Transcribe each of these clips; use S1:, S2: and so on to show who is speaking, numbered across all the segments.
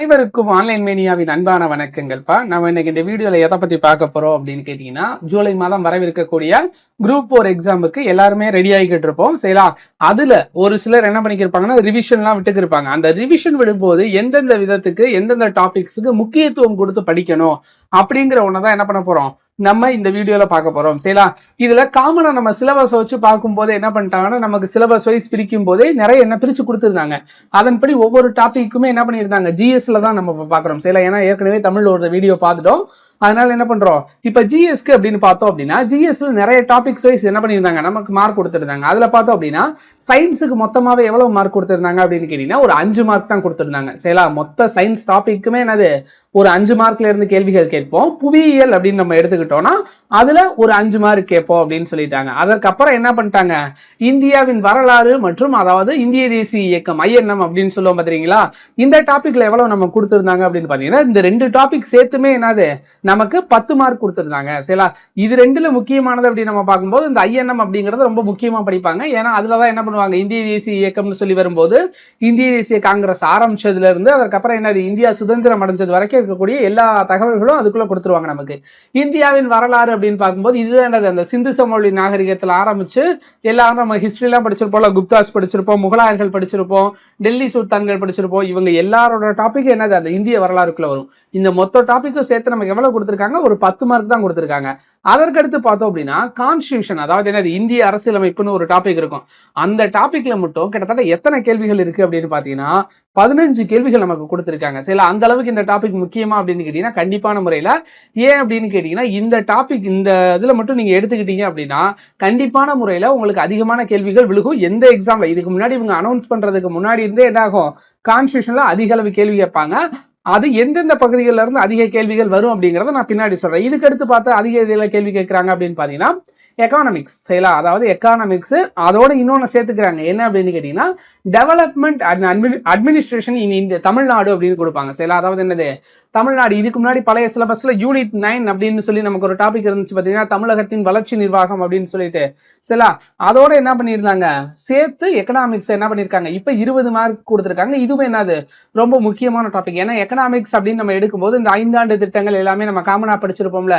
S1: அனைவருக்கும் ஆன்லைன் மேனியாவின் அன்பான வணக்கங்கள்ப்பா. நம்ம இன்னைக்கு இந்த வீடியோல எதை பத்தி பார்க்க போறோம் அப்படின்னு கேட்டீங்கன்னா, ஜூலை மாதம் வரவிருக்கக்கூடிய குரூப் 4 எக்ஸாமுக்கு எல்லாருமே ரெடி ஆகிக்கிட்டு இருப்போம். சரிங்களா? அதுல ஒரு சிலர் என்ன பண்ணிக்கிருப்பாங்கன்னா ரிவிஷன்லாம் விட்டுக்கு இருப்பாங்க. அந்த ரிவிஷன் விடும்போது எந்தெந்த விதத்துக்கு எந்தெந்த டாபிக்ஸுக்கு முக்கியத்துவம் கொடுத்து படிக்கணும் அப்படிங்கிற ஒன்னதான் என்ன பண்ண போறோம், நம்ம இந்த வீடியோல பார்க்க போறோம். சரிங்களா? இதுல காமனா நம்ம சிலபஸ் வச்சு பார்க்கும்போது என்ன பண்ணிட்டாங்கன்னா, நமக்கு சிலபஸ் வைஸ் பிரிக்கும் போதே நிறைய என்ன பிரிச்சு கொடுத்துருந்தாங்க. அதன்படி ஒவ்வொரு டாபிக்குமே என்ன பண்ணியிருந்தாங்க, ஜிஎஸ்ல தான் நம்ம பார்க்குறோம். சரிங்களா? ஏன்னா ஏற்கனவே தமிழ்ல ஒரு வீடியோ பார்த்துட்டோம். அதனால என்ன பண்றோம், இப்ப ஜிஎஸ்க்கு அப்படின்னு பார்த்தோம் அப்படின்னா, ஜிஎஸ்ல நிறைய டாபிக்ஸ் வைஸ் என்ன பண்ணியிருந்தாங்க, நமக்கு மார்க் கொடுத்துருந்தாங்க. அதுல பார்த்தோம் அப்படின்னா சயின்ஸுக்கு மொத்தமாவே எவ்வளவு மார்க் கொடுத்துருந்தாங்க அப்படின்னு கேட்டீங்கன்னா ஒரு 5 மார்க் தான் கொடுத்துருந்தாங்க. சரிங்களா? மொத்த சயின்ஸ் டாபிக்குமே என்னது, ஒரு 5 மார்க்ல இருந்து கேள்விகள் கேட்போம். புவியியல் அப்படின்னு நம்ம எடுத்துக்கிட்டோம்னா அதுல ஒரு 5 மார்க் கேட்போம் அப்படின்னு சொல்லிட்டாங்க. அதற்கப்புறம் என்ன பண்ணிட்டாங்க, இந்தியாவின் வரலாறு மற்றும் அதாவது இந்திய தேசிய இயக்கம் INM அப்படின்னு சொல்லுவோம் பாத்தீங்களா, இந்த டாபிக்ல எவ்வளவு நம்ம கொடுத்திருந்தாங்க அப்படின்னு பாத்தீங்கன்னா இந்த 2 டாபிக் சேர்த்துமே என்னது நமக்கு 10 மார்க் கொடுத்திருந்தாங்க. சரிங்களா? இது ரெண்டுல முக்கியமானது அப்படின்னு நம்ம பார்க்கும்போது இந்த INM அப்படிங்கறது ரொம்ப முக்கியமா படிப்பாங்க. ஏன்னா அதுலதான் என்ன பண்ணுவாங்க, இந்திய தேசிய இயக்கம்னு சொல்லி வரும்போது இந்திய தேசிய காங்கிரஸ் ஆரம்பிச்சதுல இருந்து அதற்கப்புறம் என்னது இந்தியா சுதந்திரம் அடைஞ்சது வரைக்கும் இருக்கக்கூடிய எல்லா தகவல்களும் அதுக்குள்ள கொடுத்துருவாங்க நமக்கு. இந்தியாவின் வரலாறு அப்படின்னு பார்க்கும்போது இதுதான் என்னது, அந்த சிந்து சமவெளி நாகரிகத்தில் ஆரம்பிச்சு எல்லாரும் நம்ம ஹிஸ்டரி எல்லாம் படிச்சிருப்போம், குப்தாஸ் படிச்சிருப்போம், முகலாயர்கள் படிச்சிருப்போம், டெல்லி சுல்தான்கள் படிச்சிருப்போம். இவங்க எல்லாரோட டாபிக் என்னது, அந்த இந்திய வரலாறுக்குள்ள வரும். இந்த மொத்த டாபிக்கும் சேர்த்து நமக்கு எவ்வளவு கொடுத்திருக்காங்க, ஒரு 10 மார்க் தான் கொடுத்திருக்காங்க. அதற்கடுத்து பார்த்தோம் அப்படின்னா கான்ஸ்டிடியூஷன், அதாவது என்னது இந்திய அரசியலமைப்புன்னு ஒரு டாபிக் இருக்கும். அந்த டாபிக்ல மட்டும் கிட்டத்தட்ட எத்தனை கேள்விகள் இருக்கு அப்படின்னு பாத்தீங்கன்னா 15 கேள்விகள் நமக்கு கொடுத்திருக்காங்க. சரி, அந்த அளவுக்கு இந்த டாபிக் முக்கியமா அப்படின்னு கேட்டீங்கன்னா கண்டிப்பான முறையில. ஏன் அப்படின்னு கேட்டீங்கன்னா இந்த டாபிக் இந்த இதுல மட்டும் நீங்க எடுத்துக்கிட்டீங்க அப்படின்னா கண்டிப்பான முறையில உங்களுக்கு அதிகமான கேள்விகள் விழுகும். எந்த எக்ஸாம்ல இதுக்கு முன்னாடி இவங்க அனௌன்ஸ் பண்றதுக்கு முன்னாடி இருந்தே என்ன ஆகும், கான்ஸ்டிடியூஷன்ல அதிக அளவு கேள்வி கேட்பாங்க. அது எந்தெந்த பகுதிகளில் இருந்து அதிக கேள்விகள் வரும் அப்படிங்கறத நான் பின்னாடி சொல்றேன். இதுக்கு அடுத்து பார்த்தா அதிக இதில் கேள்வி கேட்கறாங்க அப்படின்னு பாத்தீங்கன்னா எக்கானமிக்ஸ். சரிங்களா? அதாவது எக்கானமிக்ஸ் அதோட இன்னொன்னு சேர்த்துக்கிறாங்க. என்ன அப்படின்னு கேட்டீங்கன்னா development administration in India Tamil Nadu அப்படின்னு கொடுப்பாங்க. சரிங்களா? அதாவது என்னது தமிழ்நாடு. இதுக்கு முன்னாடி பழைய சிலபஸ்ல யூனிட் 9 அப்படின்னு சொல்லி நமக்கு ஒரு டாபிக் இருந்துச்சு பாத்தீங்கன்னா, தமிழகத்தின் வளர்ச்சி நிர்வாகம் அப்படின்னு சொல்லிட்டு. சரிங்களா? அதோட என்ன பண்ணிருந்தாங்க, சேர்த்து எக்கனாமிக்ஸ் என்ன பண்ணிருக்காங்க, இப்ப 20 மார்க் கொடுத்திருக்காங்க. இதுவும் என்னது ரொம்ப முக்கியமான டாபிக். ஏன்னா எக்கனாமிக்ஸ் அப்படின்னு நம்ம எடுக்கும்போது இந்த 5 ஆண்டு திட்டங்கள் எல்லாமே நம்ம காமனா படிச்சிருப்போம்ல,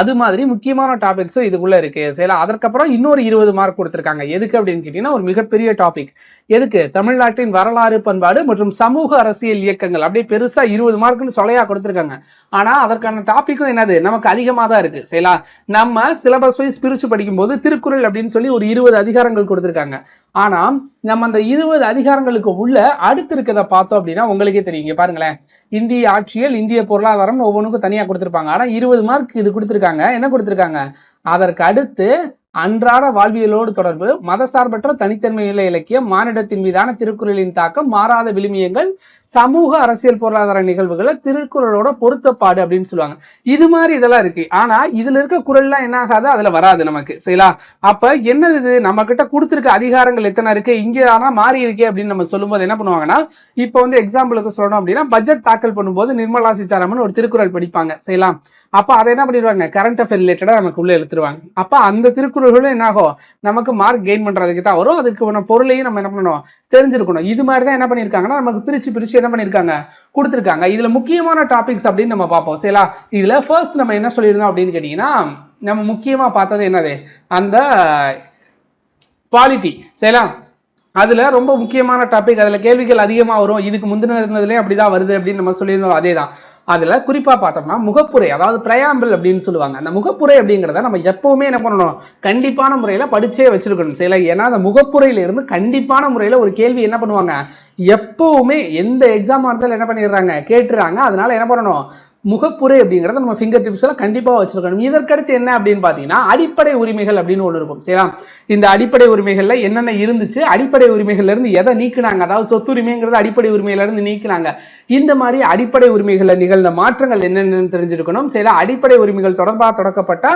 S1: அது மாதிரி முக்கியமான டாபிக்ஸ் இதுக்குள்ள இருக்கு. சரிங்களா? அதற்கப்புறம் இன்னொரு 20 மார்க் கொடுத்திருக்காங்க. எதுக்கு அப்படின்னு கேட்டீங்கன்னா ஒரு மிகப்பெரிய டாபிக். எதுக்கு, தமிழ்நாட்டின் வரலாறு பண்பாடு மற்றும் சமூக அரசியல் இயக்கங்கள். அப்படியே பெருசா 20 மார்க்னு சொல்லையா கொடுத்திருக்காங்க. ஆனா அதற்கான டாபிக்கும் என்னது நமக்கு அதிகமா தான் இருக்கு. சரிங்களா? நம்ம சிலபஸ் வைஸ் பிரிச்சு படிக்கும் போது திருக்குறள் அப்படின்னு சொல்லி ஒரு 20 அதிகாரங்கள் கொடுத்திருக்காங்க. ஆனா நம்ம அந்த 20 அதிகாரங்களுக்கு உள்ள அடுத்து இருக்கிறத பார்த்தோம் அப்படின்னா உங்களுக்கே தெரியும். பாருங்களேன், இந்திய ஆட்சியல், இந்திய பொருளாதாரம் ஒவ்வொன்றுக்கும் தனியா கொடுத்திருப்பாங்க. ஆனா 20 மார்க் இது கொடுத்திருக்காங்க. என்ன கொடுத்திருக்காங்க, அதற்கு அடுத்து அன்றாட வாழ்வியலோடு தொடர்பு, மதசார்பற்ற தனித்தன்மையுள்ள இலக்கியம், மானிடத்தின் மீதான திருக்குறளின் தாக்கம், மாறாத விழுமியங்கள், சமூக அரசியல் பொருளாதார நிகழ்வுகளை திருக்குறளோட பொருத்தப்பாடு அப்படின்னு சொல்லுவாங்க. இது மாதிரி இதெல்லாம் இருக்கு. ஆனா இதுல இருக்க குறள்லாம் என்ன ஆகாது, அதுல வராது நமக்கு. சரிங்களா? அப்ப என்னது இது, நம்ம கிட்ட கொடுத்திருக்க அதிகாரங்கள் எத்தனை இருக்கு, இங்க ஆனா மாறி இருக்கே அப்படின்னு நம்ம சொல்லும்போது என்ன பண்ணுவாங்கன்னா, இப்ப வந்து எக்ஸாம்பிளுக்கு சொல்லணும் அப்படின்னா பட்ஜெட் தாக்கல் பண்ணும்போது நிர்மலா சீதாராமன் ஒரு திருக்குறள் படிப்பாங்க. செய்யலாம். அப்ப அதை என்ன பண்ணிடுவாங்க, கரண்ட் அஃபேர் ரிலேட்டடா நமக்கு உள்ள எடுத்துருவாங்க. அப்ப அந்த திருக்குறள்களும் என்ன ஆகும், நமக்கு மார்க் கெயின் பண்றதுக்கு தான் வரும். அதுக்கு பொருளையும் நம்ம என்ன பண்ணணும், தெரிஞ்சிருக்கணும். இது மாதிரி தான் என்ன பண்ணிருக்காங்கன்னா நமக்கு பிரிச்சு பிரிச்சு என்ன பண்ணிருக்காங்க, கொடுத்திருக்காங்க. இதுல முக்கியமான டாபிக்ஸ் அப்படின்னு நம்ம பார்ப்போம். சரிங்களா? இதுல ஃபர்ஸ்ட் நம்ம என்ன சொல்லியிருந்தோம் அப்படின்னு கேட்டீங்கன்னா, நம்ம முக்கியமா பார்த்தது என்னது, அந்த பாலிட்டி. சரிங்களா? அதுல ரொம்ப முக்கியமான டாபிக், அதுல கேள்விகள் அதிகமா வரும். இதுக்கு முந்தின இருந்ததுலேயே அப்படிதான் வருது அப்படின்னு நம்ம சொல்லியிருந்தோம். அதே தான். அதுல குறிப்பா பார்த்தோம்னா முகப்புரை, அதாவது பிரயாம்பிள் அப்படின்னு சொல்லுவாங்க. அந்த முகப்புரை அப்படிங்கிறத நம்ம எப்பவுமே என்ன பண்ணணும், கண்டிப்பான முறையில படிச்சே வச்சிருக்கணும். சரி, ஏன்னா அந்த முகப்புரையில இருந்து கண்டிப்பான முறையில ஒரு கேள்வி என்ன பண்ணுவாங்க, எப்பவுமே எந்த எக்ஸாம் இருந்தாலும் என்ன பண்ணிடுறாங்க, கேட்டுறாங்க. அதனால என்ன பண்ணணும், முகப்புரை அப்படிங்கறத நம்ம ஃபிங்கர் டிப்ஸ்ல கண்டிப்பா வச்சிருக்கணும். இதற்கடுத்து என்ன அப்படின்னு பாத்தீங்கன்னா அடிப்படை உரிமைகள் அப்படின்னு ஒன்று இருக்கும். சரியா? இந்த அடிப்படை உரிமைகள்ல என்னென்ன இருந்துச்சு, அடிப்படை உரிமைகள்ல இருந்து எதை நீக்கினாங்க, அதாவது சொத்துரிமைங்கிறது அடிப்படை உரிமையில இருந்து நீக்கினாங்க. இந்த மாதிரி அடிப்படை உரிமைகள்ல நிகழ்ந்த மாற்றங்கள் என்னென்னு தெரிஞ்சிருக்கணும். சரியா? அடிப்படை உரிமைகள் தொடர்பாக தொடக்கப்பட்ட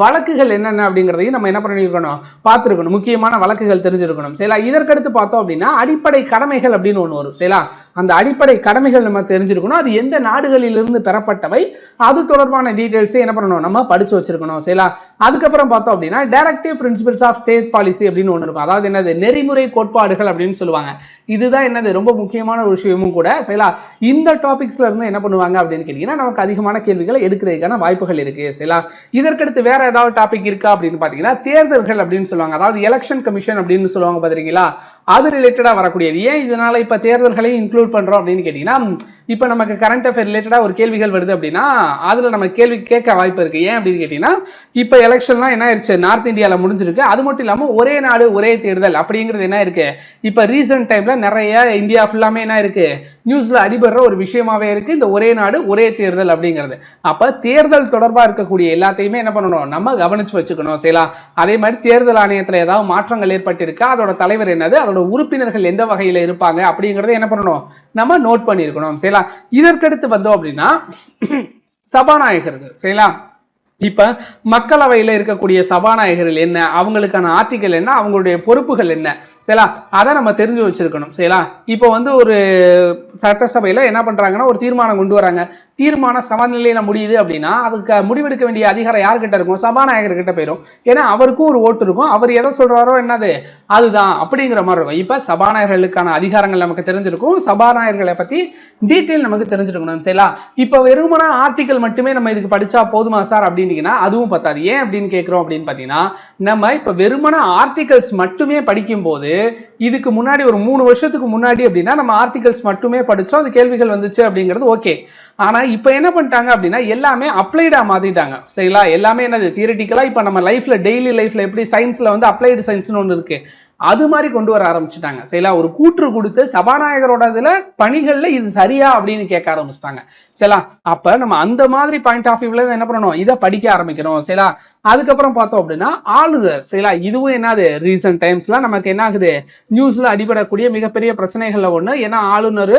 S1: வழக்குகள் என்னென்ன அப்படிங்கிறதையும் நம்ம என்ன பண்ணிருக்கணும், பார்த்திருக்கணும். முக்கியமான வழக்குகள் தெரிஞ்சிருக்கணும். சரியா? இதற்கடுத்து பார்த்தோம் அப்படின்னா அடிப்படை கடமைகள் அப்படின்னு ஒன்று வரும். சரியா? அந்த அடிப்படை கடமைகள் நம்ம தெரிஞ்சிருக்கணும். அது எந்த நாடுகளிலிருந்து பெறப்பட்ட சம்பந்தப்பட்டவை, அது தொடர்பான டீடைல்ஸ் என்ன பண்ணணும், நம்ம படிச்சு வச்சிருக்கணும். சரிங்களா? அதுக்கப்புறம் பார்த்தோம் அப்படின்னா directive principles of state policy அப்படின்னு ஒன்று இருக்கும். அதாவது என்னது, நெறிமுறை கோட்பாடுகள் அப்படின்னு சொல்லுவாங்க. இதுதான் என்னது ரொம்ப முக்கியமான ஒரு விஷயமும் கூட. சரிங்களா? இந்த டாபிக்ஸ்ல இருந்து என்ன பண்ணுவாங்க அப்படின்னு கேட்டீங்கன்னா நமக்கு அதிகமான கேள்விகளை எடுக்கிறதுக்கான வாய்ப்புகள் இருக்கு. சரிங்களா? இதற்கடுத்து வேற ஏதாவது டாபிக் இருக்கா அப்படின்னு பாத்தீங்கன்னா தேர்தல்கள் அப்படின்னு சொல்லுவாங்க. அதாவது எலெக்ஷன் கமிஷன் அப்படின்னு சொல்லுவாங்க பாத்தீங்களா, அது ரிலேட்டடா வரக்கூடியது. ஏன் இதனால இப்ப தேர்தல்களையும் இன்க்ளூட் பண்றோம் அப்படின்னு கேட்டீங்கன்னா, இப்ப நமக்கு கரண்ட் அஃபேர் ரிலேட்டடா ஒரு கேள்விகள் வருது அப்படின்னா அதுல நம்ம கேள்வி கேட்க வாய்ப்பு இருக்கு. ஏன் அப்படின்னு கேட்டீங்கன்னா இப்ப எலெக்ஷன்லாம் என்ன ஆயிடுச்சு, நார்த் இந்தியால முடிஞ்சிருக்கு. அது மட்டும் இல்லாம ஒரே நாடு ஒரே தேர்தல் அப்படிங்கிறது என்ன இருக்கு, இப்ப ரீசன்ட் டைம்ல நிறைய இந்தியா ஃபுல்லாமே என்ன இருக்கு, நியூஸ்ல அடிபடுற ஒரு விஷயமாவே இருக்கு இந்த ஒரே நாடு ஒரே தேர்தல் அப்படிங்கிறது. அப்ப தேர்தல் தொடர்பா இருக்கக்கூடிய எல்லாத்தையுமே என்ன பண்ணணும், நம்ம கவனிச்சு வச்சுக்கணும். சரிங்களா? அதே மாதிரி தேர்தல் ஆணையத்துல ஏதாவது மாற்றங்கள் ஏற்பட்டிருக்கா, அதோட தலைவர் என்னது, அதோட உறுப்பினர்கள் எந்த வகையில இருப்பாங்க அப்படிங்கறத என்ன பண்ணணும், நம்ம நோட் பண்ணிருக்கணும். சரிங்களா? இதற்கடுத்து வந்தோம் அப்படின்னா சபாநாயகர்கள். சரிங்களா? இப்ப மக்களவையில இருக்கக்கூடிய சபாநாயகர்கள் என்ன, அவங்களுக்கான ஆர்டிகல் என்ன, அவங்களுடைய பொறுப்புகள் என்ன, சரிங்களா, அதை நம்ம தெரிஞ்சு வச்சிருக்கணும். சரிங்களா? இப்போ வந்து ஒரு சட்டசபையில என்ன பண்றாங்கன்னா ஒரு தீர்மானம் கொண்டு வராங்க. தீர்மானம் சமநிலையில முடியுது அப்படின்னா அதுக்கு முடிவெடுக்க வேண்டிய அதிகாரம் யார்கிட்ட இருக்கும், சபாநாயகர் கிட்ட போயிடும். ஏன்னா அவருக்கும் ஒரு ஓட்டு இருக்கும், அவர் எதை சொல்றாரோ என்னது அதுதான் அப்படிங்கிற மாதிரி இருக்கும். இப்ப சபாநாயகர்களுக்கான அதிகாரங்கள் நமக்கு தெரிஞ்சிருக்கும், சபாநாயகர்களை பத்தி டீட்டெயில் நமக்கு தெரிஞ்சிருக்கணும். சரிங்களா? இப்ப வெறுமனா ஆர்டிகல் மட்டுமே நம்ம இதுக்கு படிச்சா போதுமா சார் அப்படின்னீங்கன்னா அதுவும் பத்தாது. ஏன் அப்படின்னு கேட்கிறோம் அப்படின்னு பாத்தீங்கன்னா, நம்ம இப்ப வெறுமனா ஆர்டிகல்ஸ் மட்டுமே படிக்கும் போது இதுக்கு முன்னாடி ஒரு 3 வருஷத்துக்கு முன்னாடி அப்படின்னா நம்ம ஆர்டிகல்ஸ் மட்டுமே படிச்சோம், அது கேள்விகள் வந்துச்சு அப்படிங்கிறது ஓகே. ஆனா இப்ப என்ன பண்ணிட்டாங்க அப்படின்னா எல்லாமே அப்ளைடா மாத்திட்டாங்க. சரிங்களா? எல்லாமே என்னது தியரிட்டிக்கலா இப்ப நம்ம லைஃப்ல டெய்லி லைஃப்ல எப்படி சயின்ஸ்ல வந்து அப்ளைடு சயின்ஸ்னு ஒன்று இருக்கு, அது மாதிரி கொண்டு வர ஆரம்பிச்சுட்டாங்க. சரிங்களா? ஒரு கூற்று கொடுத்து சபாநாயகரோட இதுல பணிகள்ல இது சரியா அப்படின்னு கேட்க ஆரம்பிச்சிட்டாங்க. சரிங்களா? அப்ப நம்ம அந்த மாதிரி பாயிண்ட் ஆஃப் வியூல என்ன பண்ணணும், இதை படிக்க ஆரம்பிக்கணும். சரிங்களா? அதுக்கப்புறம் பார்த்தோம் அப்படின்னா ஆளுநர். சரிங்களா? இதுவும் என்னது ரீசன்ட் டைம்ஸ்ல நமக்கு என்ன ஆகுது, நியூஸ்ல அடிபடக்கூடிய மிகப்பெரிய பிரச்சனைகள்ல ஒண்ணு. ஏன்னா ஆளுநர்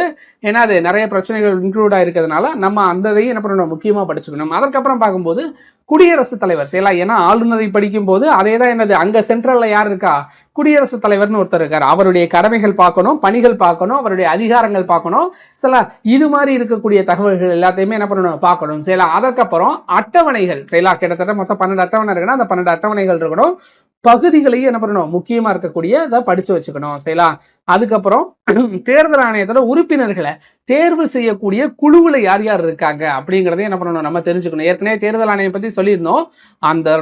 S1: என்னது நிறைய பிரச்சனைகள் இன்க்ளூட் ஆயிருக்கிறதுனால நம்ம அந்த இதையும் என்ன பண்ணணும், முக்கியமா படிச்சுக்கணும். அதற்கப்புறம் பார்க்கும்போது குடியரசுத் தலைவர். சரிங்களா? ஏன்னா ஆளுநரை படிக்கும் போது அதே தான் என்னது, அங்க சென்ட்ரல்ல யார் இருக்கா, குடியரசுத் தலைவர்னு ஒருத்தர் இருக்காரு. அவருடைய கடமைகள் பார்க்கணும், பணிகள் பார்க்கணும், அவருடைய அதிகாரங்கள் பார்க்கணும். சரிங்களா? இது மாதிரி இருக்கக்கூடிய தகவல்கள் எல்லாத்தையுமே என்ன பண்ணணும், பார்க்கணும். சரிங்களா? அதற்கப்புறம் அட்டவணைகள். சரிங்களா? கிட்டத்தட்ட மொத்தம் 12 அட்டவணை இருக்குன்னா அந்த 12 அட்டவணைகள் இருக்கணும். பகுதிகளையும் என்ன பண்ணணும், முக்கியமா இருக்கக்கூடிய அதை படிச்சு வச்சுக்கணும். சரிங்களா? அதுக்கப்புறம் தேர்தல் ஆணையத்தோட உறுப்பினர்களை தேர்வு செய்யக்கூடிய குழுவுல யார் யார் இருக்காங்க அப்படிங்கறத என்ன பண்ணணும், நம்ம தெரிஞ்சுக்கணும். ஏற்கனவே தேர்தல் ஆணையம் பத்தி சொல்லியிருந்தோம். அந்த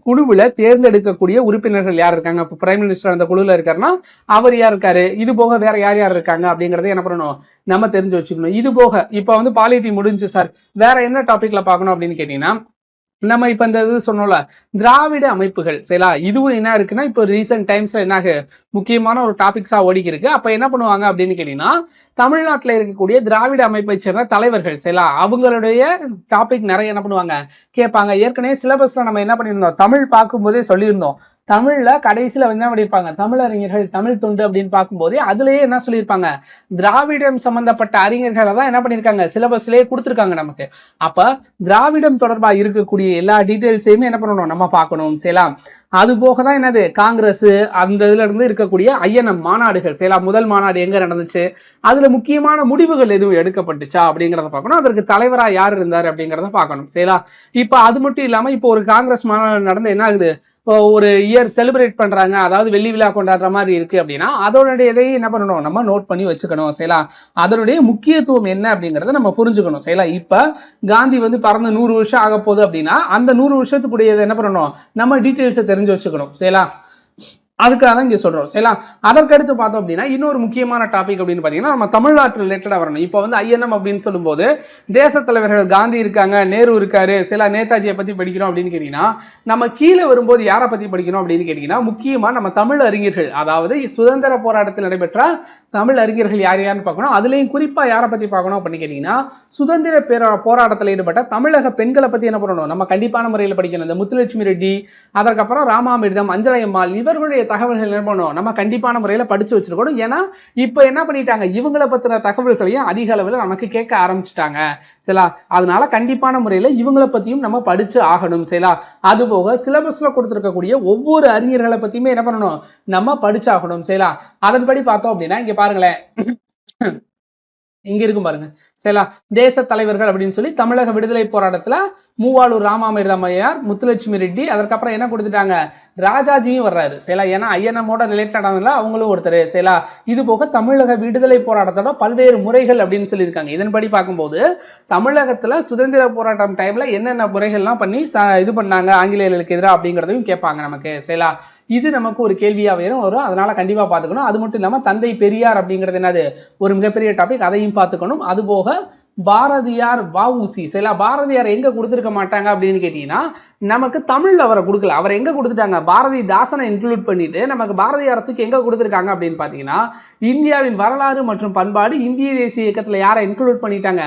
S1: குழுவுல தேர்ந்தெடுக்கக்கூடிய உறுப்பினர்கள் யார் இருக்காங்க, இப்போ பிரைம் மினிஸ்டர் அந்த குழுல இருக்காருன்னா அவர் யார் இருக்காரு, இது போக வேற யார் யார் இருக்காங்க அப்படிங்கறத என்ன பண்ணணும், நம்ம தெரிஞ்சு வச்சுக்கணும். இது போக இப்ப வந்து பாலிட்டி முடிஞ்சு சார், வேற என்ன டாபிக்ல பார்க்கணும் அப்படின்னு கேட்டீங்கன்னா நம்ம இப்ப இந்த இது சொன்னோம்ல திராவிட அமைப்புகள். சரிங்களா? இதுவும் என்ன இருக்குன்னா இப்போ ரீசெண்ட் டைம்ஸ்ல என்ன முக்கியமான ஒரு டாபிக்ஸா ஓடிக்கி இருக்கு. அப்ப என்ன பண்ணுவாங்க அப்படின்னு கேட்டீங்கன்னா தமிழ்நாட்டில் இருக்கக்கூடிய திராவிட அமைப்பை சேர்ந்த தலைவர்கள். சரிங்களா? அவங்களுடைய டாபிக் நிறைய என்ன பண்ணுவாங்க, கேட்பாங்க. ஏற்கனவே சிலபஸ்ல நம்ம என்ன பண்ணியிருந்தோம், தமிழ் பார்க்கும்போதே சொல்லியிருந்தோம். தமிழ்ல கடைசியில என்ன பண்ணியிருப்பாங்க, தமிழறிஞர்கள் தமிழ் தொண்டு அப்படின்னு பார்க்கும்போதே அதுலயே என்ன சொல்லியிருப்பாங்க, திராவிடம் சம்பந்தப்பட்ட அறிஞர்களை தான் என்ன பண்ணியிருக்காங்க சிலபஸ்லயே கொடுத்துருக்காங்க நமக்கு. அப்ப திராவிடம் தொடர்பா இருக்கக்கூடிய எல்லா டீடைல்ஸையுமே என்ன பண்ணணும், நம்ம பார்க்கணும். சரிங்களா? அது போக தான் என்னது காங்கிரஸ் அந்த இதுல இருந்து இருக்கக்கூடிய ஐஎன்எம் மாநாடுகள். சரிங்களா? முதல் மாநாடு எங்க நடந்துச்சு, அதுல முக்கியமான முடிவுகள் எதுவும் எடுக்கப்பட்டுச்சா அப்படிங்கறத பார்க்கணும். அதற்கு தலைவரா யார் இருந்தார் அப்படிங்கறத பார்க்கணும். சரிங்களா? இப்ப அது மட்டும் இல்லாம இப்போ ஒரு காங்கிரஸ் மாநாடு நடந்து என்ன ஆகுது, ஒரு இயர் செலிப்ரேட் பண்றாங்க, அதாவது வெள்ளி விழா கொண்டாடுற மாதிரி இருக்கு அப்படின்னா அதோடைய இதையும் என்ன பண்ணணும், நம்ம நோட் பண்ணி வச்சுக்கணும். சரிங்களா? அதனுடைய முக்கியத்துவம் என்ன அப்படிங்கறத நம்ம புரிஞ்சுக்கணும். சரிங்களா? இப்ப காந்தி வந்து பறந்து 100 வருஷம் ஆக போகுது அப்படின்னா அந்த 100 வருஷத்துக்குரியதை என்ன பண்ணணும், நம்ம டீட்டெயில்ஸை தெரிஞ்சு வச்சுக்கணும். சரிங்களா? அதுக்காக தான் இங்க சொல்றோம். சரிங்களா? அதற்கடுத்து பார்த்தோம் அப்படின்னா இன்னொரு முக்கியமான டாபிக் அப்படின்னு பாத்தீங்கன்னா நம்ம தமிழ்நாட்டு ரிலேட்டடா வரணும். இப்போ வந்து ஐஎன்எம் அப்படின்னு சொல்லும்போது தேச தலைவர்கள் காந்தி இருக்காங்க, நேரு இருக்காரு, சில நேதாஜியை பத்தி படிக்கிறோம் அப்படின்னு கேட்டீங்கன்னா நம்ம கீழே வரும்போது யாரை பத்தி படிக்கணும் அப்படின்னு கேட்டீங்கன்னா முக்கியமா நம்ம தமிழ் அறிஞர்கள், அதாவது சுதந்திர போராட்டத்தில் நடைபெற்ற தமிழ் அறிஞர்கள் யார் யாருன்னு பார்க்கணும். அதுலயும் குறிப்பா யாரை பத்தி பார்க்கணும் அப்படின்னு கேட்டீங்கன்னா சுதந்திர போராட்டத்தில் ஈடுபட்ட தமிழக பெண்களை பத்தி என்ன பண்ணணும், நம்ம கண்டிப்பான முறையில் படிக்கணும். இந்த முத்துலட்சுமி ரெட்டி, அதற்கப்புறம் ராமாமிர்தம், அஞ்சலை அம்மாள், இவர்களுடைய தகவல்கள் என்ன பண்ணும், நம்ம கண்டிப்பான முறையில் படிச்சு வச்சிருக்கணும். ஏன்னா இப்ப என்ன பண்ணிட்டாங்க, இவங்களை பத்தின தகவல்களையும் அதிக அளவில் நமக்கு கேட்க ஆரம்பிச்சுட்டாங்க. சரிங்களா? அதனால கண்டிப்பான முறையில் இவங்களை பத்தியும் நம்ம படிச்சு ஆகணும். சரிங்களா? அதுபோக சிலபஸ்ல கொடுத்திருக்கக்கூடிய ஒவ்வொரு அறிஞர்களை பத்தியுமே என்ன பண்ணணும், நம்ம படிச்சாகணும். சரிங்களா? அதன்படி பார்த்தோம் அப்படின்னா இங்க பாருங்களேன், இங்க இருக்கும் பாருங்க. சரிங்களா? தேச தலைவர்கள் அப்படின்னு சொல்லி தமிழக விடுதலை போராட்டத்துல மூவாளூர் ராமாமிர்தமையார், முத்துலட்சுமி ரெட்டி, அதற்கப்புறம் என்ன கொடுத்துட்டாங்க, ராஜாஜியும் வர்றாரு. சரிங்களா? ஏன்னா ஐஎன்எம்மோட ரிலேட்டட் ஆனதுல அவங்களும் ஒருத்தர். சரிங்களா? இது போக தமிழக விடுதலை போராட்டத்தோட பல்வேறு முறைகள் அப்படின்னு சொல்லியிருக்காங்க. இதன்படி பார்க்கும்போது தமிழகத்துல சுதந்திர போராட்டம் டைம்ல என்னென்ன முறைகள்லாம் பண்ணி இது பண்ணாங்க ஆங்கிலேயர்களுக்கு எதிராக அப்படிங்கிறதையும் கேட்பாங்க நமக்கு. சரிங்களா? இது நமக்கு ஒரு கேள்வியா வரும். அதனால கண்டிப்பா பார்த்துக்கணும். அது மட்டும் இல்லாம தந்தை பெரியார் அப்படிங்கிறது என்னது, ஒரு மிகப்பெரிய டாபிக், அதையும் பார்த்துக்கணும். அது போக பாரதியார், வஉசி. சரிங்களா? பாரதியார் எங்க கொடுத்திருக்க மாட்டாங்க அப்படின்னு கேட்டீங்கன்னா, நமக்கு தமிழ்ல அவரை கொடுக்கல. அவர் எங்க கொடுத்துட்டாங்க, பாரதிதாசனை இன்க்ளூட் பண்ணிட்டு நமக்கு பாரதியாரத்துக்கு எங்க கொடுத்திருக்காங்க அப்படின்னு பாத்தீங்கன்னா, இந்தியாவின் வரலாறு மற்றும் பண்பாடு இந்திய தேசிய இயக்கத்துல யாரை இன்க்ளூட் பண்ணிட்டாங்க,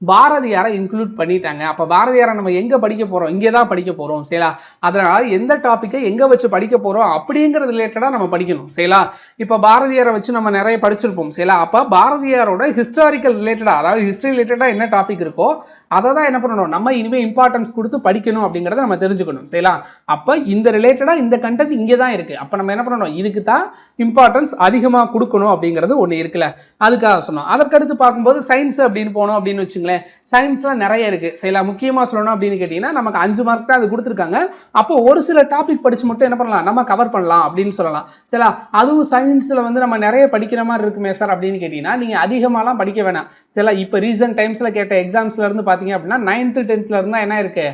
S1: பாரதியாரை இன்க்ளூட் பண்ணிட்டாங்க. அப்ப பாரதியாரை நம்ம எங்க படிக்க போறோம், இங்கே தான் படிக்க போறோம். சரிங்களா? அதனால எந்த டாபிக்கை எங்க வச்சு படிக்க போறோம் அப்படிங்கிறது ரிலேட்டடா நம்ம படிக்கணும். சரிங்களா? இப்ப பாரதியாரை வச்சு நம்ம நிறைய படிச்சிருப்போம். சரிங்களா? அப்ப பாரதியாரோட ஹிஸ்டாரிக்கல் ரிலேட்டடா, அதாவது ஹிஸ்டரி ரிலேட்டடா என்ன டாபிக் இருக்கோ அதை தான் என்ன பண்ணணும், நம்ம இனிமே இம்பார்ட்டன்ஸ் கொடுத்து படிக்கணும் அப்படிங்கறத நம்ம தெரிஞ்சுக்கணும். சரிங்களா? அப்ப இந்த ரிலேட்டடா இந்த கண்டென்ட் இங்கே தான் இருக்கு. அப்ப நம்ம என்ன பண்ணணும், இதுக்கு தான் இம்பார்ட்டன்ஸ் அதிகமா கொடுக்கணும் அப்படிங்கிறது ஒண்ணு இருக்குல்ல, அதுக்காக சொன்னோம். அதற்கடுத்து பார்க்கும்போது சயின்ஸ் அப்படின்னு போனோம் அப்படின்னு வச்சுங்களேன். சயின்ஸ்ல நிறைய இருக்கு. சரிங்களா? முக்கியமா சொல்லணும் அப்படின்னு கேட்டீங்கன்னா, நமக்கு 5 மார்க் தான் அது கொடுத்துருக்காங்க. அப்போ ஒரு சில டாபிக் படிச்சு மட்டும் என்ன பண்ணலாம், நம்ம கவர் பண்ணலாம் அப்படின்னு சொல்லலாம். சரிங்களா? அதுவும் சயின்ஸ்ல வந்து நம்ம நிறைய படிக்கிற மாதிரி இருக்குமே சார் அப்படின்னு கேட்டீங்கன்னா, நீங்க அதிகமாலாம் படிக்க வேணாம். சரிங்களா? இப்போ ரீசன்ட் டைம்ஸ்ல கேட்ட எக்ஸாம்ஸ்ல இருந்து பாத்தீங்க அப்படின்னா 9th 10th இருந்தா என்ன இருக்கு,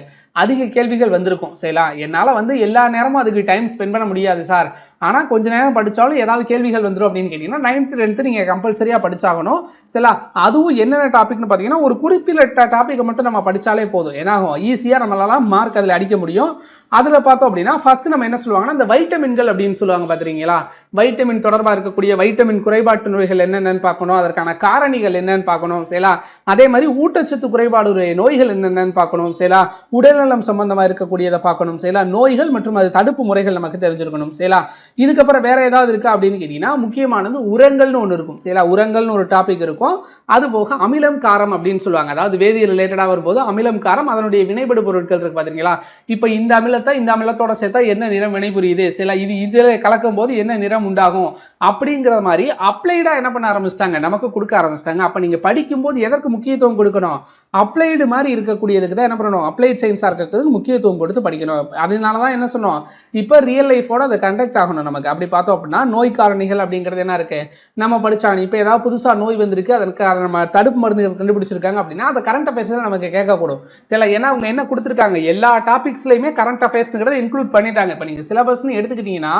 S1: அதிக கேள்விகள் வந்திருக்கும். சரிங்களா? என்னால வந்து எல்லா நேரமும் அதுக்கு டைம் ஸ்பெண்ட் பண்ண முடியாது சார், ஆனா கொஞ்ச நேரம் படிச்சாலும் ஏதாவது கேள்விகள் வந்துடும் அப்படின்னு கேட்டீங்கன்னா 9th 10th நீங்க கம்பல்சரியா படிச்சாகணும். சரிங்களா? அதுவும் என்னென்ன டாபிக்னு பாத்தீங்கன்னா, ஒரு குறிப்பிட்ட டாபிக் மட்டும் நம்ம படிச்சாலே போதும். ஏன்னா ஈஸியா நம்மளால மார்க் அதுல அடிக்க முடியும். அதுல பார்த்தோம் அப்படின்னா ஃபர்ஸ்ட் நம்ம என்ன சொல்லுவாங்கன்னா, இந்த வைட்டமின்கள் அப்படின்னு சொல்லுவாங்க பாத்தீங்களா, வைட்டமின் தொடர்பா இருக்கக்கூடிய வைட்டமின் குறைபாட்டு நோய்கள் என்னென்னு பார்க்கணும், அதற்கான காரணிகள் என்னன்னு பார்க்கணும். சரிங்களா? அதே மாதிரி ஊட்டச்சத்து குறைபாடு நோய்கள் என்னென்னு பார்க்கணும். சரிங்களா? உடல்நலம் சம்பந்தமா இருக்கக்கூடியதை பார்க்கணும். சரிங்களா? நோய்கள் மற்றும் அது தடுப்பு முறைகள் நமக்கு தெரிஞ்சிருக்கணும். சரிங்களா? இதுக்கப்புறம் வேற ஏதாவது இருக்கா அப்படின்னு கேட்டீங்கன்னா, முக்கியமானது உரங்கள்னு ஒன்று இருக்கும். சரிங்களா? உரங்கள்னு ஒரு டாபிக் இருக்கும். அது போக அமிலம் காரம் அப்படின்னு சொல்லுவாங்க. அதாவது வேதியியல் ரிலேட்டடா வரும்போது அமிலம் காரம், அதனுடைய வினைபடு பொருட்கள் இருக்கு பாத்தீங்களா, இப்ப இந்த அமிலத்தை இந்த அமிலத்தோட சேர்த்தா என்ன நிறம் வினைபுரியுது, சரிங்களா, இது இதுல கலக்கும் போது என்ன நிறம் உண்டாகும் அப்படிங்கிற மாதிரி அப்ளைடா என்ன பண்ண ஆரம்பிச்சிட்டாங்க, நமக்கு கொடுக்க ஆரம்பிச்சிட்டாங்க. அப்ப நீங்க படிக்கும் போது எதற்கு முக்கியத்துவம் கொடுக்கணும், அப்ளைடு மாதிரி இருக்கக்கூடியதுக்கு தான் என்ன பண்ணணும், அப்ளைட் சயின்ஸா இருக்கிறதுக்கு முக்கியத்துவம் கொடுத்து படிக்கணும். அதனாலதான் என்ன சொன்னோம், இப்ப ரியல் லைஃபோட அதை கண்டக்ட் ஆகணும் நமக்கு. அப்படி பார்த்தோம் அப்படின்னா நோய் காரணிகள் அப்படிங்கிறது என்ன இருக்கு, நம்ம படிச்சாங்க. இப்ப ஏதாவது புதுசா நோய் வந்திருக்கு, அதற்கு நம்ம தடுப்பு மருந்துகள் கண்டுபிடிச்சிருக்காங்க அப்படின்னா அந்த கரண்ட் அஃபேர்ஸ் நமக்கு கேட்கக்கூடும். சில ஏன்னா அவங்க என்ன கொடுத்துருக்காங்க, எல்லா டாபிக்ஸ்லயுமே கரண்ட் அஃபேர்ஸ்ங்கிறத இன்க்ளூட் பண்ணிட்டாங்க. இப்ப நீங்க சிலபஸ்னு எடுத்துக்கிட்டீங்கன்னா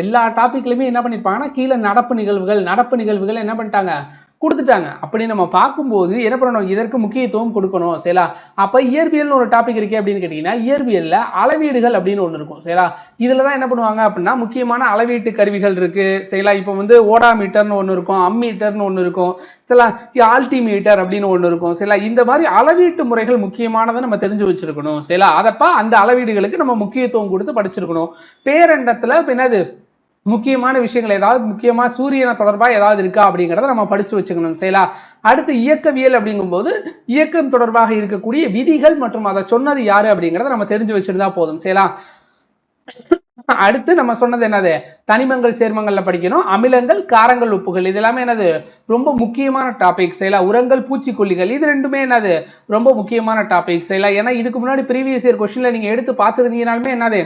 S1: எல்லா டாபிக்லயுமே என்ன பண்ணிருப்பாங்கன்னா, கீழே நடப்பு நிகழ்வுகள் என்ன பண்ணிட்டாங்க, கொடுத்துட்டாங்க. அப்படி நம்ம பார்க்கும்போது என்ன பண்ணணும், இதற்கு முக்கியத்துவம் கொடுக்கணும். சரிங்களா? அப்ப இயற்பியல்னு ஒரு டாபிக் இருக்கு அப்படின்னு கேட்டீங்கன்னா, இயற்பியல்ல அளவீடுகள் அப்படின்னு ஒன்று இருக்கும். சரிங்களா? இதுல தான் என்ன பண்ணுவாங்க அப்படின்னா, முக்கியமான அளவீட்டு கருவிகள் இருக்கு. சரிங்களா? இப்போ வந்து ஓடாமீட்டர்னு ஒன்று இருக்கும், அம்மீட்டர்னு ஒன்று இருக்கும், சரிங்களா, ஆல்டிமீட்டர் அப்படின்னு ஒன்று இருக்கும். சரிங்களா? இந்த மாதிரி அளவீட்டு முறைகள் முக்கியமானதை நம்ம தெரிஞ்சு வச்சிருக்கணும். சரிங்களா? அதப்ப அந்த அளவீடுகளுக்கு நம்ம முக்கியத்துவம் கொடுத்து படிச்சிருக்கணும். பேரண்டத்துல என்னது முக்கியமான விஷயங்கள், ஏதாவது முக்கியமா சூரியனை தொடர்பா ஏதாவது இருக்கா அப்படிங்கிறத நம்ம படிச்சு வச்சுக்கணும். சரிங்களா? அடுத்து இயக்கவியல் அப்படிங்கும்போது இயக்கம் தொடர்பாக இருக்கக்கூடிய விதிகள் மற்றும் அதை சொன்னது யாரு அப்படிங்கிறத நம்ம தெரிஞ்சு வச்சிருந்தா போதும். சரிங்களா? அடுத்து நம்ம சொன்னது என்னது, தனிமங்கள் சேர்மங்கள்ல படிக்கணும். அமிலங்கள், காரங்கள், உப்புகள், இது எல்லாமே என்னது ரொம்ப முக்கியமான டாபிக். சரிங்களா? உரங்கள், பூச்சிக்கொல்லிகள், இது ரெண்டுமே என்னது ரொம்ப முக்கியமான டாபிக். சரிங்களா? ஏன்னா இதுக்கு முன்னாடி ப்ரீவியஸ் இயர் கொஸ்டின்ல நீங்க எடுத்து பார்த்துருந்தீங்கனாலுமே என்னது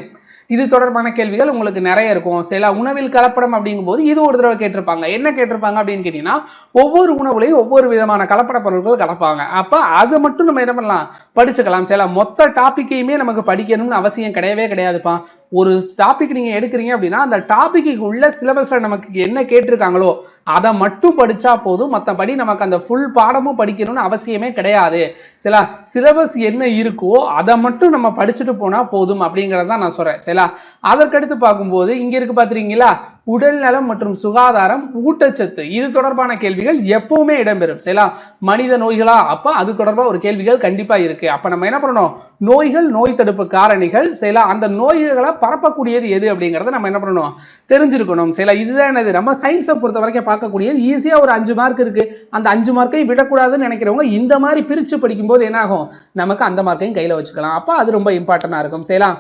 S1: இது தொடர்பான கேள்விகள் உங்களுக்கு நிறைய இருக்கும். சரிங்களா? உணவில் கலப்படம் அப்படிங்கும்போது இது ஒரு தடவை கேட்டிருப்பாங்க. என்ன கேட்டிருப்பாங்க அப்படின்னு கேட்டீங்கன்னா, ஒவ்வொரு உணவுலையும் ஒவ்வொரு விதமான கலப்பட பொருட்கள் கலப்பாங்க. அப்ப அதை மட்டும் நம்ம என்ன பண்ணலாம், படிச்சுக்கலாம். சரிங்களா? மொத்த டாபிக்கையுமே நமக்கு படிக்கணும்னு அவசியம் கிடையவே கிடையாதுப்பா. ஒரு டாபிக் நீங்க எடுக்கிறீங்க அப்படின்னா அந்த டாபிக்கு உள்ள சிலபஸ்ல நமக்கு என்ன கேட்டிருக்காங்களோ அதை மட்டும் படிச்சா போதும். மற்றபடி நமக்கு அந்த ஃபுல் பாடமும் படிக்கணும்னு அவசியமே கிடையாது. சரிங்களா? சிலபஸ் என்ன இருக்கோ அதை மட்டும் நம்ம படிச்சுட்டு போனா போதும் அப்படிங்கறத நான் சொல்றேன். சரிங்களா? அதற்கடுத்து பார்க்கும்போது இங்க இருக்கு பாத்தீங்களா, உடல் நலம் மற்றும் சுகாதாரம், ஊட்டச்சத்து, இது தொடர்பான கேள்விகள் எப்பவுமே இடம்பெறும். சரிங்களா? மனித நோய்களா, அப்ப அது தொடர்பா ஒரு கேள்விகள் கண்டிப்பா இருக்கு. அப்ப நம்ம என்ன பண்ணணும், நோய்கள், நோய் தடுப்பு காரணிகள், சரிங்களா, அந்த நோய்களை பரப்பக்கூடியது எது அப்படிங்கறத நம்ம என்ன பண்ணணும், தெரிஞ்சிருக்கணும். சரிங்களா? இதுதான் என்னது நம்ம சயின்ஸை பொறுத்த வரைக்கும் பார்க்கக்கூடியது. ஈஸியா ஒரு 5 மார்க் இருக்கு, அந்த 5 மார்க்கையும் விடக்கூடாதுன்னு நினைக்கிறவங்க இந்த மாதிரி பிரிச்சு படிக்கும் போது என்ன ஆகும், நமக்கு அந்த மார்க்கையும் கையில வச்சுக்கலாம். அப்ப அது ரொம்ப இம்பார்ட்டன்டா இருக்கும். சரிங்களா?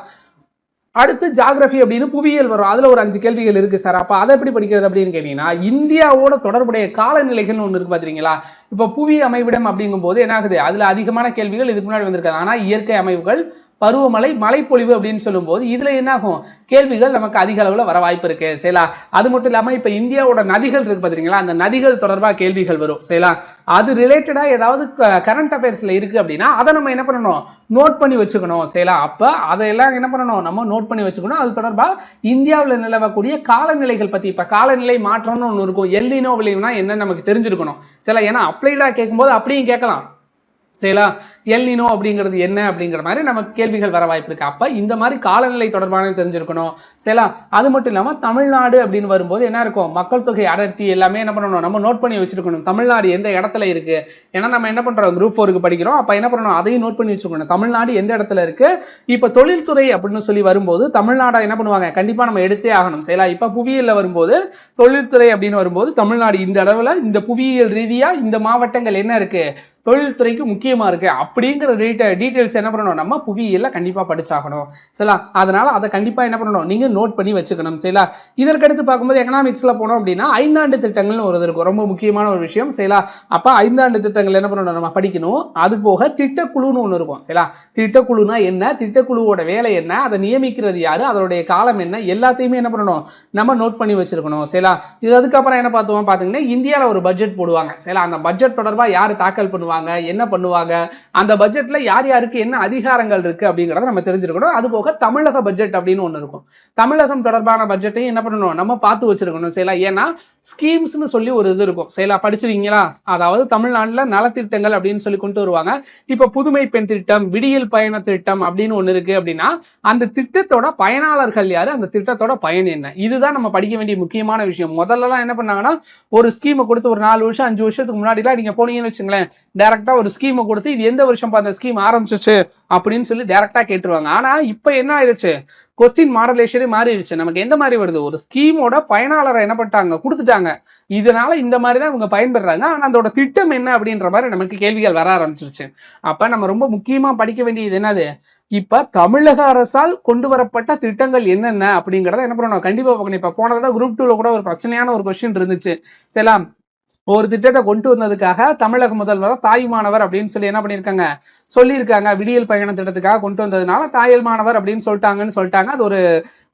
S1: அடுத்து ஜியோகிராஃபி அப்படின்னு புவியியல் வரும். அதுல ஒரு 5 கேள்விகள் இருக்கு சார். அப்ப அதை எப்படி படிக்கிறது அப்படின்னு கேட்டீங்கன்னா, இந்தியாவோட தொடர்புடைய காலநிலைகள்னு ஒண்ணு இருக்கு பாத்தீங்களா? இப்ப புவி அமைவிடம் அப்படிங்கும் போது என்ன ஆகுது? அதுல அதிகமான கேள்விகள் இதுக்கு முன்னாடி வந்திருக்காது. ஆனா இயற்கை அமைவுகள், பருவமழை, மழைப்பொழிவு அப்படின்னு சொல்லும்போது இதுல என்ன ஆகும்? கேள்விகள் நமக்கு அதிக அளவுல வர வாய்ப்பு இருக்கு. சரிங்களா? அது மட்டும் இல்லாம இப்ப இந்தியாவோட நதிகள் இருக்கு பாத்தீங்களா? அந்த நதிகள் தொடர்பா கேள்விகள் வரும். சரிங்களா? அது ரிலேட்டடா ஏதாவது கரண்ட் அஃபேர்ஸ்ல இருக்கு அப்படின்னா அதை நம்ம என்ன பண்ணணும்? நோட் பண்ணி வச்சுக்கணும். சரிங்களா? அப்ப அதையெல்லாம் என்ன பண்ணணும்? நம்ம நோட் பண்ணி வச்சுக்கணும். அது தொடர்பா இந்தியாவில் நிலவக்கூடிய காலநிலைகள் பத்தி, இப்ப காலநிலை மாற்றம்னு ஒண்ணு இருக்கும். எல்லினோ விளைவுனா என்ன நமக்கு தெரிஞ்சிருக்கணும். சரிங்களா? ஏன்னா அப்ளைடா கேட்கும்போது அப்படியும் கேட்கலாம். சரிங்களா? எல்னினோ அப்படிங்கிறது என்ன அப்படிங்கிற மாதிரி நமக்கு கேள்விகள் வர வாய்ப்பு இருக்கு. அப்ப இந்த மாதிரி காலநிலை தொடர்பான தெரிஞ்சிருக்கணும். சரிங்களா? அது மட்டும் இல்லாம தமிழ்நாடு அப்படின்னு வரும்போது என்ன இருக்கும்? மக்கள் தொகை அடர்த்தி எல்லாமே என்ன பண்ணணும்? நம்ம நோட் பண்ணி வச்சிருக்கணும். தமிழ்நாடு எந்த இடத்துல இருக்கு? ஏன்னா நம்ம என்ன பண்றோம்? குரூப் 4க்கு படிக்கிறோம். அப்ப என்ன பண்ணணும்? அதையும் நோட் பண்ணி வச்சுக்கணும். தமிழ்நாடு எந்த இடத்துல இருக்கு? இப்ப தொழில்துறை அப்படின்னு சொல்லி வரும்போது தமிழ்நாடை என்ன பண்ணுவாங்க? கண்டிப்பா நம்ம எடுத்தே ஆகணும். சரிங்களா? இப்ப புவியியல்ல வரும்போது தொழில்துறை அப்படின்னு வரும்போது தமிழ்நாடு இந்த அளவுல இந்த புவியியல் ரீதியா இந்த மாவட்டங்கள் என்ன இருக்கு? தொழில்துறைக்கு முக்கியமா இருக்கு அப்படிங்கிற டீடைல்ஸ் என்ன பண்ணணும்? நம்ம புவியியல்ல கண்டிப்பா படிச்சாகணும். சரிங்களா? அதனால அதை கண்டிப்பா என்ன பண்ணணும்? நீங்க நோட் பண்ணி வச்சுக்கணும். சரிங்களா? இதற்கடுத்து பார்க்கும்போது எக்கனாமிக்ஸ்ல போனோம் அப்படின்னா 5 ஆண்டு திட்டங்கள்னு ஒரு இருக்கும். ரொம்ப முக்கியமான ஒரு விஷயம். சரிங்களா? அப்ப 5 ஆண்டு திட்டங்கள் என்ன பண்ணணும்? நம்ம படிக்கணும். அது போக திட்டக்குழுன்னு ஒண்ணு இருக்கும். சரிங்களா? திட்டக்குழுனா என்ன? திட்டக்குழுவோட வேலை என்ன? அதை நியமிக்கிறது யாரு? அதனுடைய காலம் என்ன? எல்லாத்தையுமே என்ன பண்ணணும்? நம்ம நோட் பண்ணி வச்சிருக்கணும். சரிங்களா? இது அதுக்கப்புறம் என்ன பார்த்தோம் பாத்தீங்கன்னா, இந்தியாவில் ஒரு பட்ஜெட் போடுவாங்க. சரிங்களா? அந்த பட்ஜெட் தொடர்பா யாரு தாக்கல் பண்ணுவாங்க, என்ன பண்ணுவாங்க, அந்த பட்ஜெட்ல யார் யாருக்கு என்ன அதிகாரங்கள் இருக்கு அப்படிங்கறத நம்ம தெரிஞ்சிருக்கணும். அது போக தமிழக பட்ஜெட் அப்படின்னு ஒண்ணு இருக்கும். தமிழகம் தொடர்பான பட்ஜெட்டையும் என்ன பண்ணணும்? நம்ம பார்த்து வச்சிருக்கணும். சரிங்களா? ஏன்னா ஸ்கீம்ஸ்னு சொல்லி ஒரு இது இருக்கும். சரிங்களா? படிச்சிருக்கீங்களா? அதாவது தமிழ்நாட்டுல நலத்திட்டங்கள் அப்படின்னு சொல்லி கொண்டு வருவாங்க. இப்ப புதுமை பெண் திட்டம், விடியல் பயண திட்டம் அப்படின்னு ஒண்ணு இருக்கு அப்படின்னா அந்த திட்டத்தோட பயனாளர்கள் யாரு, அந்த திட்டத்தோட பயன் என்ன, இதுதான் நம்ம படிக்க வேண்டிய முக்கியமான விஷயம். முதல்ல என்ன பண்ணாங்கன்னா ஒரு ஸ்கீமை கொடுத்து ஒரு 4 வருஷம் 5 வருஷத்துக்கு முன்னாடிலாம் நீங்க போனீங்கன்னு வச்சுங்களேன், டைரக்டா ஒரு ஸ்கீமை கொடுத்து இது எந்த வருஷம் அந்த ஸ்கீம் ஆரம்பிச்சிச்சு அப்படின்னு சொல்லி டைரக்டா கேட்டுருவாங்க. ஆனா இப்ப என்ன ஆயிடுச்சு? கொஸ்டின் மாடலேஷனே மாறிடுச்சு. நமக்கு எந்த மாதிரி வருது? ஒரு ஸ்கீமோட பயனாளரை என்ன பண்ணிட்டாங்க? கொடுத்துட்டாங்க. இதனால இந்த மாதிரி தான் இவங்க பயன்பெறாங்க. ஆனா அதோட திட்டம் என்ன அப்படின்ற மாதிரி நமக்கு கேள்விகள் வர ஆரம்பிச்சிருச்சு. அப்ப நம்ம ரொம்ப முக்கியமா படிக்க வேண்டியது என்னது? இப்ப தமிழக அரசால் கொண்டு வரப்பட்ட திட்டங்கள் என்னென்ன அப்படிங்கறத என்ன பண்ணணும்? கண்டிப்பா பார்க்கணும். இப்ப போன தடவை குரூப் 2ல கூட ஒரு பிரச்சனையான ஒரு கொஸ்டின் இருந்துச்சு. சரிங்களா? ஒரு திட்டத்தை கொண்டு வந்ததுக்காக தமிழக முதல்வர் தாயுமானவர் அப்படின்னு சொல்லி என்ன பண்ணியிருக்காங்க? சொல்லியிருக்காங்க. விடியல் பயண திட்டத்துக்காக கொண்டு வந்ததுனால தாயுமானவர் அப்படின்னு சொல்லிட்டாங்க. அது ஒரு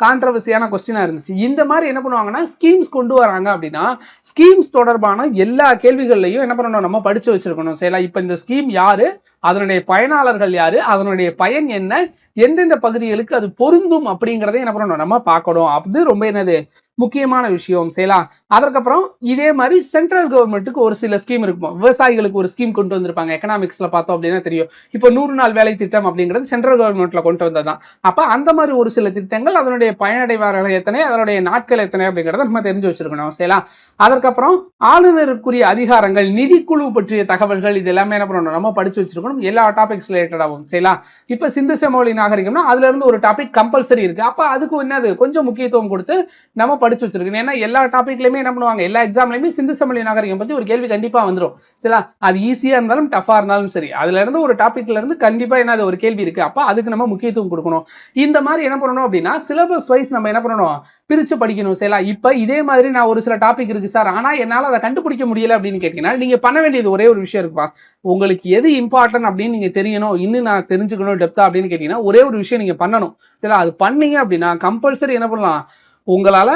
S1: கான்ட்ரவர்சியான கொஸ்டினா இருந்துச்சு. இந்த மாதிரி என்ன பண்ணுவாங்கன்னா ஸ்கீம்ஸ் கொண்டு வராங்க அப்படின்னா ஸ்கீம்ஸ் தொடர்பான எல்லா கேள்விகள்லையும் என்ன பண்ணணும்? நம்ம படிச்சு வச்சிருக்கணும். சரிங்களா? இப்ப இந்த ஸ்கீம் யாரு, அதனுடைய பயனாளர்கள் யாரு, அதனுடைய பயன் என்ன, எந்தெந்த பகுதிகளுக்கு அது பொருந்தும் அப்படிங்கறதை என்ன பண்ணணும்? நம்ம பார்க்கணும். அது ரொம்ப என்னது முக்கியமான விஷயம். சரிங்களா? அதற்கப்புறம் இதே மாதிரி சென்ட்ரல் கவர்மெண்ட்டுக்கு ஒரு சில ஸ்கீம் இருக்கும். விவசாயிகளுக்கு ஒரு ஸ்கீம் கொண்டு வந்திருப்பாங்க. எக்கனாமிக்ஸ்ல பார்த்தோம் அப்படின்னா தெரியும். இப்போ 100 நாள் வேலை திட்டம் அப்படிங்கிறது சென்ட்ரல் கவர்மெண்ட்ல கொண்டு வந்ததுதான். அப்ப அந்த மாதிரி ஒரு சில திட்டங்கள் அதனுடைய பயனடைவார்கள் எத்தனை, அதனுடைய நாட்கள் எத்தனை அப்படிங்கறத நம்ம தெரிஞ்சு வச்சிருக்கணும். சரிங்களா? அதற்கப்புறம் ஆளுநருக்குரிய அதிகாரங்கள், நிதிக்குழு பற்றிய தகவல்கள், இது எல்லாமே என்ன பண்ணணும்? நம்ம படிச்சு வச்சிருக்கணும். எல்லா டாபிக்ஸ் ரிலேட்டடாகவும். சரிங்களா? இப்ப சிந்து சமவெளி நாகரிகம்னா அதுல இருந்து ஒரு டாபிக் கம்பல்சரி இருக்கு. அப்ப அதுக்கு என்னது? கொஞ்சம் முக்கியத்துவம் கொடுத்து நம்ம படிச்சு வச்சிருக்கணும். ஏன்னா எல்லா டாபிக்லயுமே என்ன பண்ணுவாங்க? எல்லா எக்ஸாம்லயுமே சிந்து சமவெளி நாகரிகம் பத்தி ஒரு கேள்வி கண்டிப்பா வந்துடும். சரிங்களா? அது ஈஸியா இருந்தாலும் டஃபா இருந்தாலும் சரி, அதுல இருந்து ஒரு டாபிக்ல இருந்து கண்டிப்பா என்னது ஒரு கேள்வி இருக்கு. அப்ப அதுக்கு நம்ம முக்கியத்துவம் கொடுக்கணும். இந்த மாதிரி என்ன பண்ணணும் அப்படின்னா சிலபஸ் வைஸ் நம்ம என்ன பண்ணணும்? பிரிச்சு படிக்கணும். சரிங்களா? இப்ப இதே மாதிரி நான் ஒரு சில டாபிக் இருக்கு சார், ஆனா என்னால அதை கண்டுபிடிக்க முடியல அப்படின்னு கேட்டீங்கன்னா நீங்க பண்ண வேண்டியது ஒரே ஒரு விஷயம் இருக்குப்பா. உங்களுக்கு எது இம்பார்ட்டன்ட் அப்படின்னு நீங்க தெரியணும், இன்னும் நான் தெரிஞ்சுக்கணும் டெப்தா அப்படின்னு கேட்டீங்கன்னா ஒரே ஒரு விஷயம் நீங்க பண்ணணும். சரிங்களா? அது பண்ணீங்க அப்படின்னா கம்பல்சரி என்ன பண்ணலாம்? உங்களால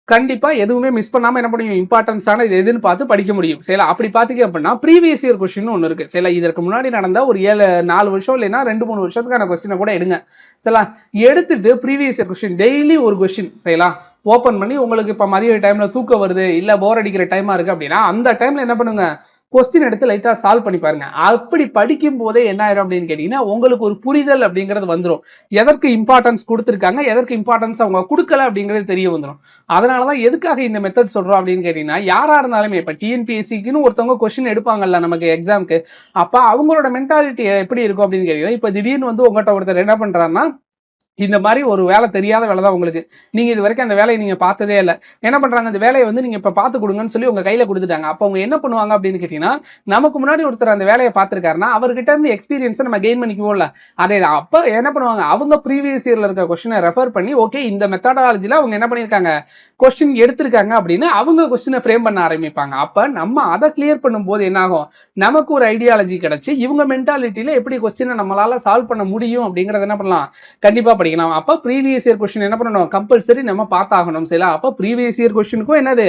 S1: கண்டிப்பா எதுவுமே மிஸ் பண்ணாம என்ன பண்ணி இம்பார்ட்டன்ஸான இது எதுன்னு பார்த்து படிக்க முடியும். சரிங்களா? அப்படி பாத்தீங்க அப்படின்னா ப்ரீவியஸ் இயர் கொஸ்டின் ஒன்று இருக்கு. சரிங்களா? இதற்கு முன்னாடி நடந்த ஒரு 4 வருஷம் இல்லைன்னா 2-3 வருஷத்துக்கான கொஸ்டினை கூட எடுங்க. சரிங்களா? எடுத்துட்டு ப்ரீவியஸ் இயர் கொஸ்டின் டெய்லி ஒரு கொஸ்டின் சரிங்களா ஓப்பன் பண்ணி, உங்களுக்கு இப்ப மதிய டைம்ல தூக்கம் வருது, இல்ல போர் அடிக்கிற டைமா இருக்கு அப்படின்னா அந்த டைம்ல என்ன பண்ணுங்க? கொஸ்டின் எடுத்து லைட்டா சால்வ் பண்ணி பாருங்க. அப்படி படிக்கும் போதே என்ன ஆயிரும் அப்படின்னு கேட்டீங்கன்னா உங்களுக்கு ஒரு புரிதல் அப்படிங்கிறது வந்துடும். எதற்கு இம்பார்ட்டன்ஸ் கொடுத்துருக்காங்க, எதற்கு இம்பார்ட்டன்ஸ் அவங்க கொடுக்கல அப்படிங்கிறது தெரிய வந்துடும். அதனாலதான் எதுக்காக இந்த மெத்தட் சொல்றோம் அப்படின்னு கேட்டீங்கன்னா யாரா இருந்தாலுமே இப்ப டிஎன்பிஎஸ்சிக்குன்னு ஒருத்தவங்க கொஸ்டின் எடுப்பாங்கல்ல நமக்கு எக்ஸாம்க்கு, அப்ப அவங்களோட மென்டாலிட்டி எப்படி இருக்கும் அப்படின்னு கேட்டீங்கன்னா இப்ப திடீர்னு வந்து உங்கள்கிட்ட ஒருத்தர் என்ன பண்றாருன்னா இந்த மாதிரி ஒரு வேலை தெரியாத வேலை தான் உங்களுக்கு. நீங்க இது வரைக்கும் அந்த வேலையை நீங்க பார்த்ததே இல்ல. என்ன பண்றாங்க, அந்த வேலையை வந்து நீங்க இப்ப பார்த்து குடுங்கன்னு சொல்லி உங்க கையில குடுத்துட்டாங்க. அப்ப அவங்க என்ன பண்ணுவாங்க அப்படின்னு கேட்டீங்கன்னா, நமக்கு முன்னாடி ஒருத்தர் அந்த வேலையை பார்த்திருக்காருன்னா, அவர்கிட்ட இருந்து எக்ஸ்பீரியன்ஸை நம்ம கெயின் பண்ணிக்குவோம்ல. அதே அப்ப என்ன பண்ணுவாங்க, அவங்க ப்ரீவியஸ் இயர்ல இருக்க கொஸ்டினை ரெஃபர் பண்ணி, ஓகே இந்த மெத்தடாலஜில அவங்க என்ன பண்ணியிருக்காங்க, கொஸ்டின் எடுத்திருக்காங்க அப்படின்னு அவங்க கொஸ்டினை ஃப்ரேம் பண்ண ஆரம்பிப்பாங்க. அப்ப நம்ம அதை கிளியர் பண்ணும்போது என்ன ஆகும், நமக்கு ஒரு ஐடியாலஜி கிடைச்சு இவங்க மென்டாலிட்டியில எப்படி கொஸ்டினை நம்மளால சால்வ் பண்ண முடியும் அப்படிங்கறத என்ன பண்ணலாம், கண்டிப்பா படிக்கலாம். அப்ப ப்ரீவியஸ் இயர் கொஸ்டின் என்ன பண்ணணும், கம்பல்சரி நம்ம பார்த்தாகணும். சரிங்களா? அப்ப ப்ரீவியஸ் இயர் கொஸ்டினுக்கும் என்னது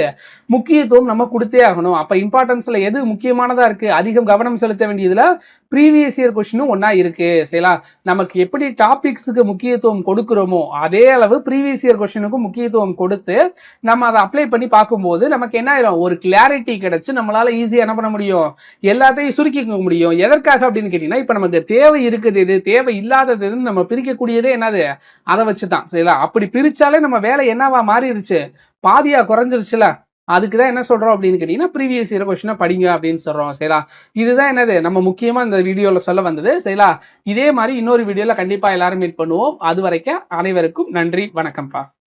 S1: முக்கியத்துவம் நம்ம கொடுத்தே ஆகணும். அப்ப இம்பார்ட்டன்ஸ்ல எது முக்கியமானதா இருக்கு, அதிகம் கவனம் செலுத்த வேண்டியதுல ப்ரீவியஸ் இயர் கொஸ்டினும் ஒன்னா இருக்கு. சரிங்களா? நமக்கு எப்படி டாபிக்ஸுக்கு முக்கியத்துவம் கொடுக்கிறோமோ அதே அளவு ப்ரீவியஸ் இயர் கொஸ்டினுக்கும் முக்கியத்துவம் கொடுத்து நம்ம அதை அப்ளை பண்ணி பார்க்கும்போது நமக்கு என்ன ஆயிரும், ஒரு கிளாரிட்டி கிடைச்சு நம்மளால ஈஸியா என்ன பண்ண முடியும், எல்லாத்தையும் சுருக்கிக்க முடியும். எதற்காக அப்படின்னு கேட்டீங்கன்னா, இப்ப நமக்கு தேவை இருக்குது இது, தேவை இல்லாதது நம்ம பிரிக்கக்கூடியதே என்னது, அதை வச்சுதான். சரிங்களா? அப்படி பிரிச்சாலே நம்ம வேலை என்னவா மாறிடுச்சு, பாதியா குறைஞ்சிருச்சுல. அதுக்குதான் என்ன சொல்றோம் அப்படின்னு கேட்டீங்கன்னா, ப்ரீவியஸ் இயர் கொஸ்டினை படிங்க அப்படின்னு சொல்றோம். சரிங்களா? இதுதான் என்னது நம்ம முக்கியமா இந்த வீடியோல சொல்ல வந்தது. சரிங்களா? இதே மாதிரி இன்னொரு வீடியோல கண்டிப்பா எல்லாரும் மீட் பண்ணுவோம். அது வரைக்கும் அனைவருக்கும் நன்றி, வணக்கம்ப்பா.